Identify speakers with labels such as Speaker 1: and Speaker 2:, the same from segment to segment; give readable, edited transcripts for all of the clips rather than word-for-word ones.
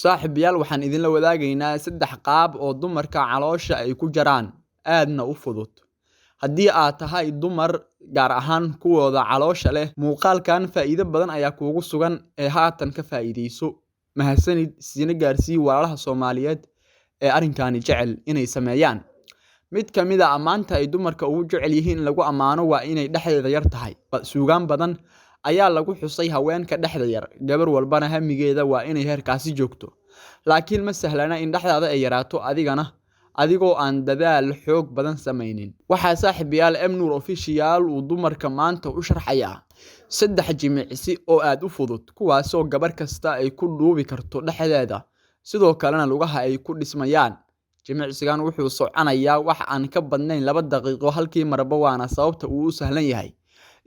Speaker 1: Saaxiibayaal waxaan idinla wadaagaynaa 3 qaab oo dumarka caloosha ay ku jaraan, aadna u fudud. Haddii aad tahay dumar, gaar ahaan kuwooda caloosha leh, muuqaalkan faa'iido badan ayaa kuugu sugan ee haatan ka faa'iidayso. Mahadsanid, siina gaarsii walaalaha Soomaaliyeed ee arrinkani jecel inay sameeyaan. Mid ka mid ah ammaanta ay dumarka ugu jecel yihiin in lagu ammaano waa inay dhexdeeda yar tahay. Suugaan badan ayaa lagu xusay haweenka dhexda yar, gabar walbana hamigeeda waa inay heerkaasi joogto. Laakiin ma sahlana in dhexdaada ay yaraato adigoo aan dadaal xoog badan samaynin. Waxaa saaxiibayaal Mnur Official uu dumarka maanta u sharxayaa 3 jimicsi oo aad u fudud, kuwaasoo gabar kasta ay ku dhuubi karto dhexdeeda, sidoo kalena lugaha ay ku dhismayaan. Jimicsigan wuxuu soconayaa wax aan ka badnayn 2 daqiiqo halkii marba, waana sababta uu u sahlan yahay.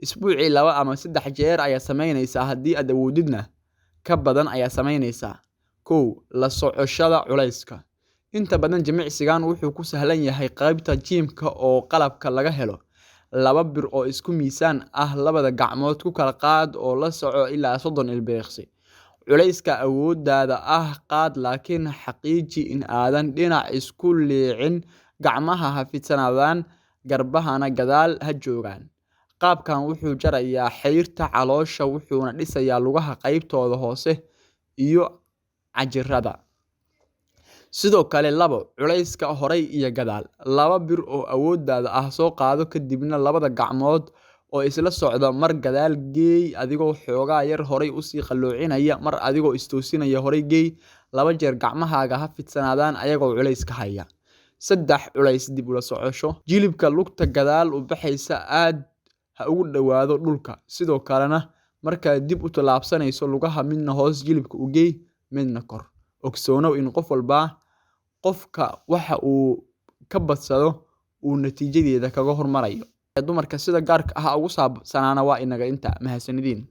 Speaker 1: Isbuucii 2 ama 3 jeer ayaa samaynaysaa, haddii aad awoodidna ka badan ayaa samaynaysaa. 1. La socoshada culayska. Inta badan jimicsigan wuxuu ku sahlan yahay qaybta gym-ka oo qalabka laga helo. 2 bir oo isku miisaan ah, labada gacmood ku kala qaad oo la soco ilaa 30 ilbiriqsi. Culayska awooddaada ah qaad, laakiin xaqiiji in aadan dhinac isku liicin. Gacmaha ha fidsanaadaan, garbahana gadaal ha joogaan. Qaabkan wuxuu jarayaa xeyrta caloosha wuxuuna dhisayaa lugaha qaybtooda hoose iyo cajirada. Sidoo kale 2. Culayska horay iyo gadaal. 2 bir oo awooddaada ah soo qaado, kadibna labada gacmood oo isla socda mar gadaal geey adigoo xoogaa yar horay usii qaloocinaya, mar adigoo istoosinaya horay geey. 2 jeer gacmahaaga ha fidsanaadaan ayagoo culayska haya. 3. Culays dib ula socosho. Jilibka lugta gadaal u baxaysa aad ha ugu dhawaado dhulka. Sidoo kalena markaad dib u tallaabsanayso, lugaha midna hoos jilibka u geey, midna kor. Ogsoonow in qof walba qofka waxa uu ka badsado uu natiijadeeda kaga hormarayo. Dumarka sida gaarka ah ugu saabsanaana waa inaga inta. Mahadsanidin.